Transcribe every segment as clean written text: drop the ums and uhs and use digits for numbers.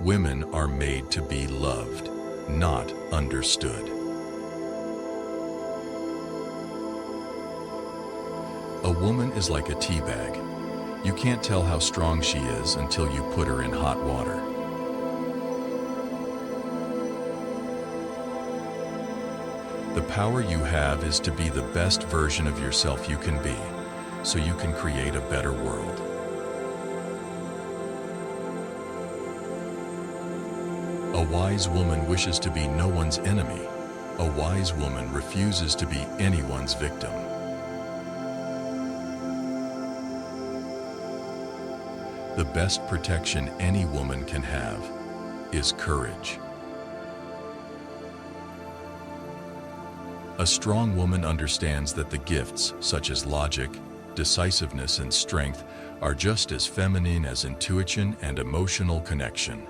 Women are made to be loved, not understood. A woman is like a tea bag. You can't tell how strong she is until you put her in hot water. The power you have is to be the best version of yourself you can be, so you can create a better world. A wise woman wishes to be no one's enemy. A wise woman refuses to be anyone's victim. The best protection any woman can have is courage. A strong woman understands that the gifts, such as logic, decisiveness, and strength, are just as feminine as intuition and emotional connection.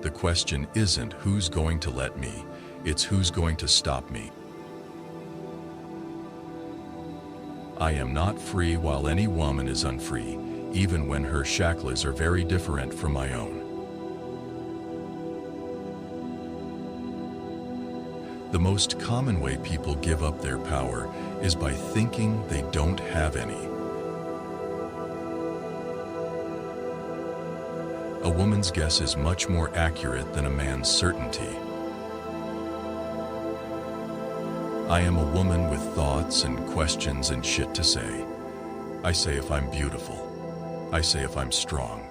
The question isn't who's going to let me, it's who's going to stop me. I am not free while any woman is unfree, even when her shackles are very different from my own. The most common way people give up their power is by thinking they don't have any. A woman's guess is much more accurate than a man's certainty. I am a woman with thoughts and questions and shit to say. I say if I'm beautiful. I say if I'm strong.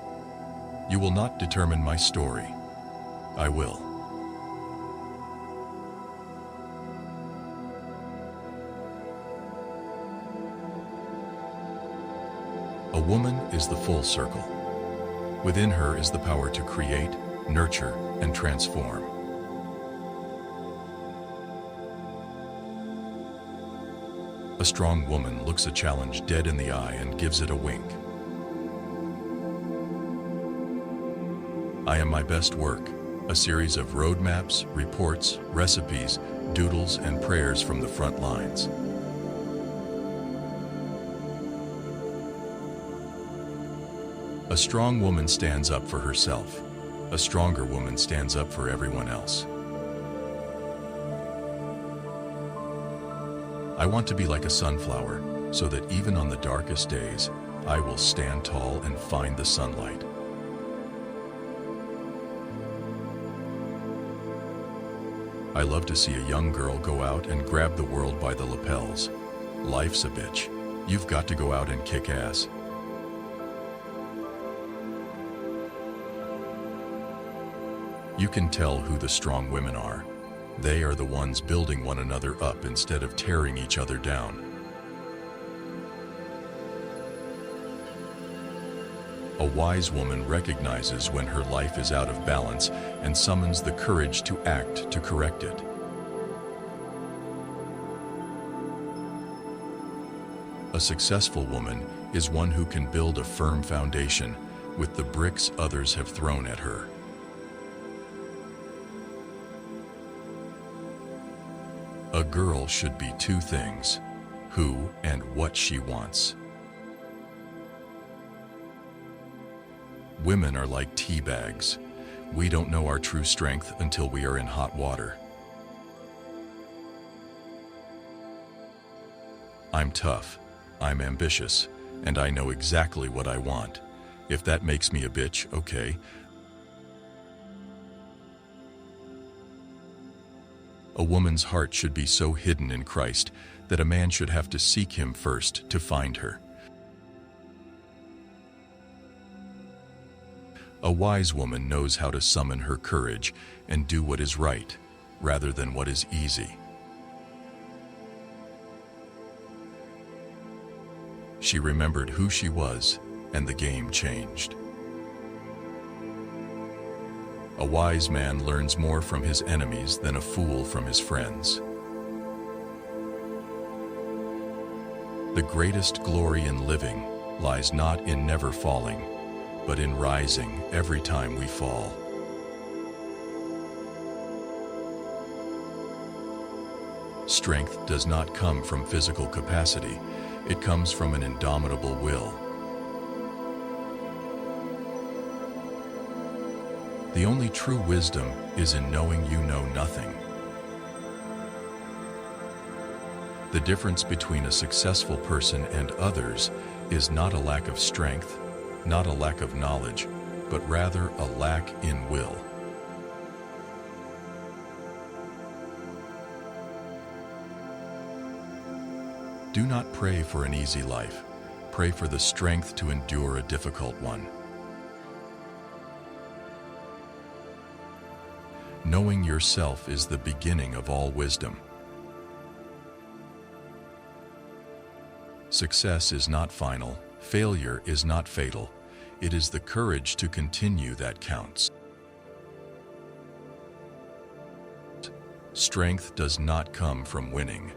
You will not determine my story. I will. A woman is the full circle. Within her is the power to create, nurture, and transform. A strong woman looks a challenge dead in the eye and gives it a wink. I am my best work, a series of roadmaps, reports, recipes, doodles, and prayers from the front lines. A strong woman stands up for herself. A stronger woman stands up for everyone else. I want to be like a sunflower, so that even on the darkest days, I will stand tall and find the sunlight. I love to see a young girl go out and grab the world by the lapels. Life's a bitch. You've got to go out and kick ass. You can tell who the strong women are. They are the ones building one another up instead of tearing each other down. A wise woman recognizes when her life is out of balance and summons the courage to act to correct it. A successful woman is one who can build a firm foundation with the bricks others have thrown at her. A girl should be two things: who and what she wants. Women are like tea bags. We don't know our true strength until we are in hot water. I'm tough, I'm ambitious, and I know exactly what I want. If that makes me a bitch, okay. A woman's heart should be so hidden in Christ that a man should have to seek him first to find her. A wise woman knows how to summon her courage and do what is right, rather than what is easy. She remembered who she was, and the game changed. A wise man learns more from his enemies than a fool from his friends. The greatest glory in living lies not in never falling, but in rising every time we fall. Strength does not come from physical capacity, It comes from an indomitable will. The only true wisdom is in knowing you know nothing. The difference between a successful person and others is not a lack of strength, not a lack of knowledge, but rather a lack in will. Do not pray for an easy life. Pray for the strength to endure a difficult one. Knowing yourself is the beginning of all wisdom. Success is not final. Failure is not fatal. It is the courage to continue that counts. Strength does not come from winning.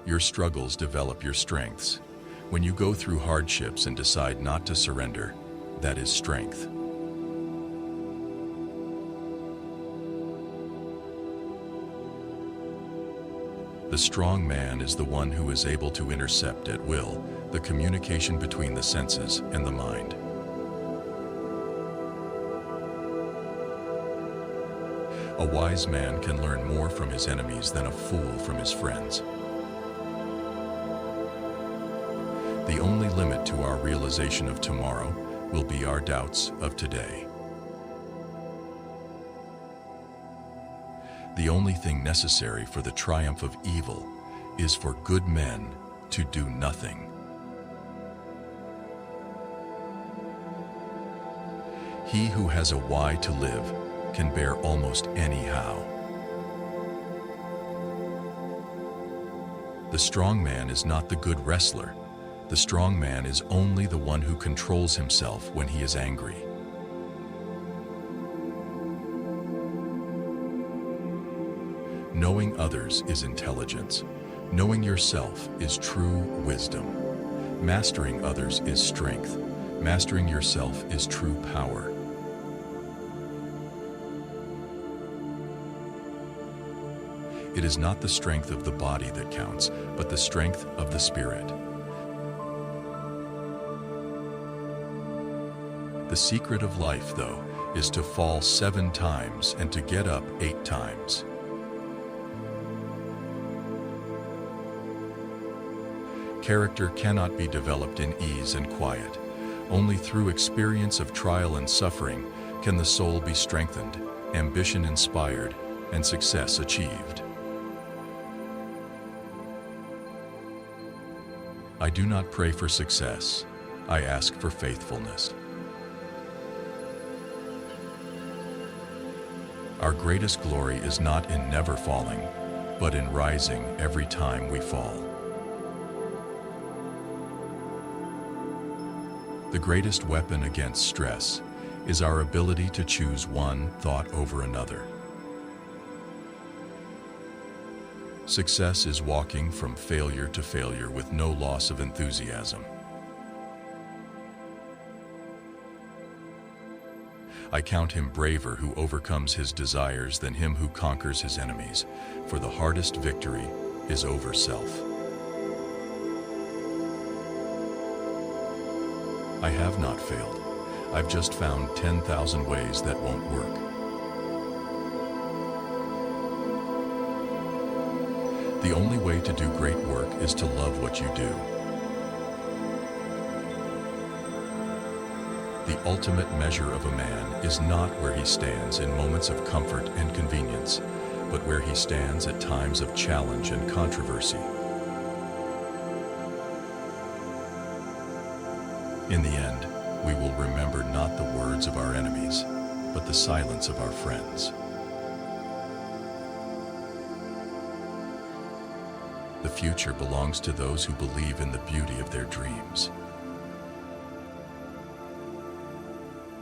Your struggles develop your strengths. When you go through hardships and decide not to surrender, that is strength. The strong man is the one who is able to intercept at will the communication between the senses and the mind. A wise man can learn more from his enemies than a fool from his friends. The only limit to our realization of tomorrow will be our doubts of today. The only thing necessary for the triumph of evil is for good men to do nothing. He who has a why to live can bear almost any how. The strong man is not the good wrestler. The strong man is only the one who controls himself when he is angry. Knowing others is intelligence. Knowing yourself is true wisdom. Mastering others is strength. Mastering yourself is true power. It is not the strength of the body that counts, but the strength of the spirit. The secret of life, though, is to fall 7 times and to get up 8 times. Character cannot be developed in ease and quiet. Only through experience of trial and suffering can the soul be strengthened, ambition inspired, and success achieved. I do not pray for success. I ask for faithfulness. Our greatest glory is not in never falling, but in rising every time we fall. The greatest weapon against stress is our ability to choose one thought over another. Success is walking from failure to failure with no loss of enthusiasm. I count him braver who overcomes his desires than him who conquers his enemies, for the hardest victory is over self. I have not failed. I've just found 10,000 ways that won't work. The only way to do great work is to love what you do. The ultimate measure of a man is not where he stands in moments of comfort and convenience, but where he stands at times of challenge and controversy. In the end, we will remember not the words of our enemies, but the silence of our friends. The future belongs to those who believe in the beauty of their dreams.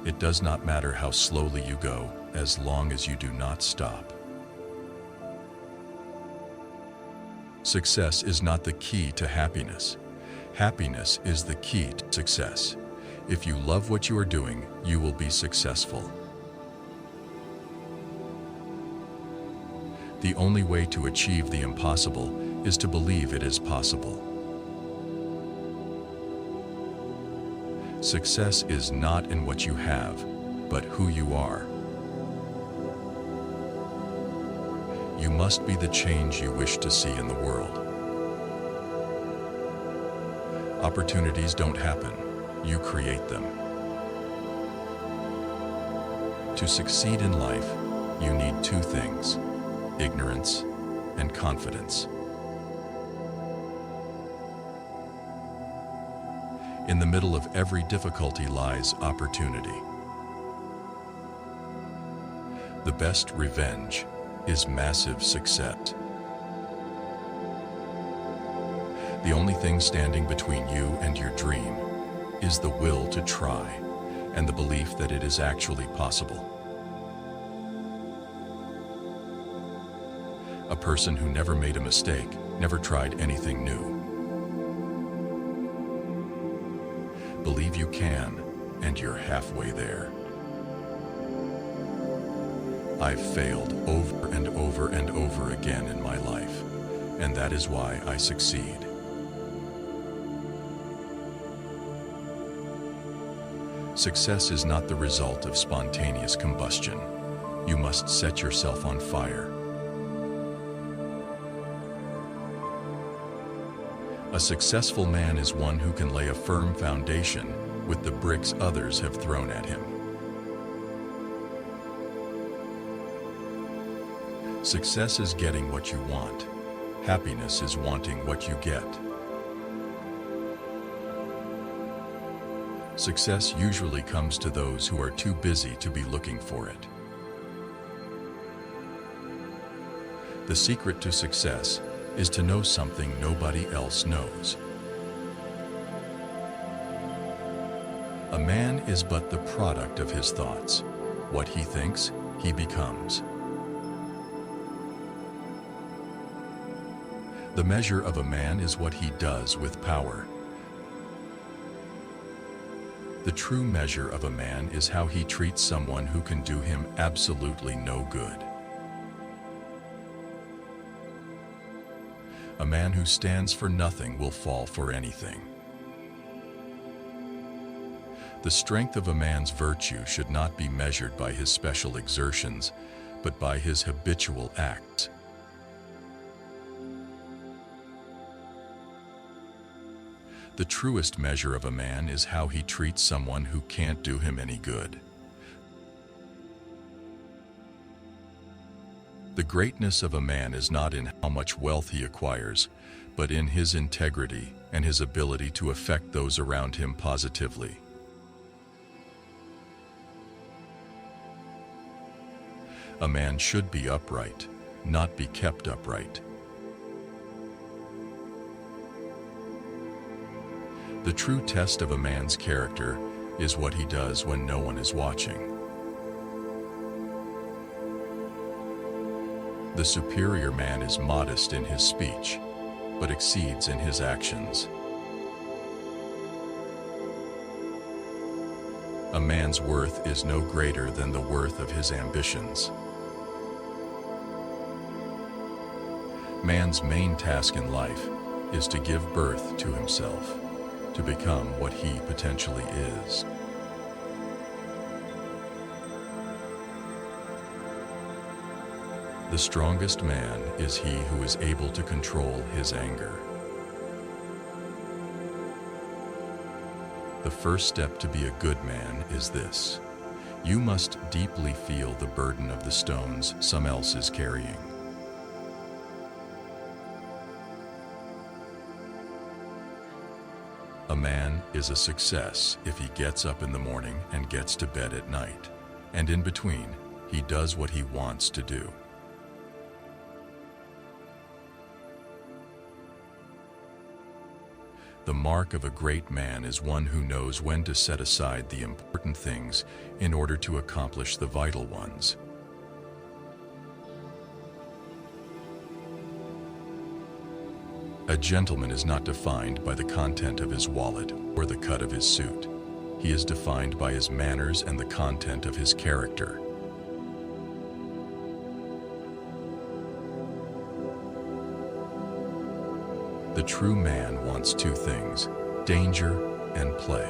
It does not matter how slowly you go, as long as you do not stop. Success is not the key to happiness. Happiness is the key to success. If you love what you are doing, you will be successful. The only way to achieve the impossible is to believe it is possible. Success is not in what you have, but who you are. You must be the change you wish to see in the world. Opportunities don't happen, you create them. To succeed in life, you need two things: ignorance and confidence. In the middle of every difficulty lies opportunity. The best revenge is massive success. The only thing standing between you and your dream is the will to try and the belief that it is actually possible. A person who never made a mistake never tried anything new. Believe you can, and you're halfway there. I've failed over and over and over again in my life, and that is why I succeed. Success is not the result of spontaneous combustion. You must set yourself on fire. A successful man is one who can lay a firm foundation with the bricks others have thrown at him. Success is getting what you want. Happiness is wanting what you get. Success usually comes to those who are too busy to be looking for it. The secret to success is to know something nobody else knows. A man is but the product of his thoughts. What he thinks, he becomes. The measure of a man is what he does with power. The true measure of a man is how he treats someone who can do him absolutely no good. A man who stands for nothing will fall for anything. The strength of a man's virtue should not be measured by his special exertions, but by his habitual acts. The truest measure of a man is how he treats someone who can't do him any good. The greatness of a man is not in how much wealth he acquires, but in his integrity and his ability to affect those around him positively. A man should be upright, not be kept upright. The true test of a man's character is what he does when no one is watching. The superior man is modest in his speech, but exceeds in his actions. A man's worth is no greater than the worth of his ambitions. Man's main task in life is to give birth to himself, to become what he potentially is. The strongest man is he who is able to control his anger. The first step to be a good man is this: you must deeply feel the burden of the stones someone else is carrying. A man is a success if he gets up in the morning and gets to bed at night, and in between, he does what he wants to do. The mark of a great man is one who knows when to set aside the important things in order to accomplish the vital ones. A gentleman is not defined by the content of his wallet or the cut of his suit. He is defined by his manners and the content of his character. The true man wants two things: danger and play.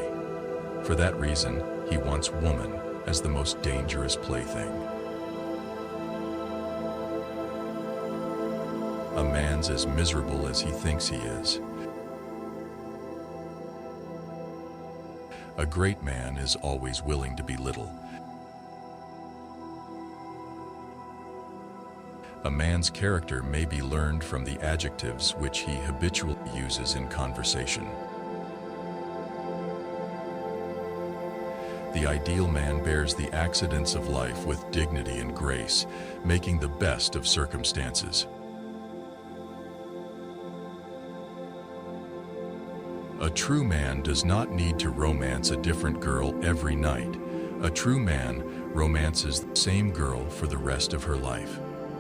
For that reason, he wants woman as the most dangerous plaything. A man's as miserable as he thinks he is. A great man is always willing to be little. A man's character may be learned from the adjectives which he habitually uses in conversation. The ideal man bears the accidents of life with dignity and grace, making the best of circumstances. A true man does not need to romance a different girl every night. A true man romances the same girl for the rest of her life.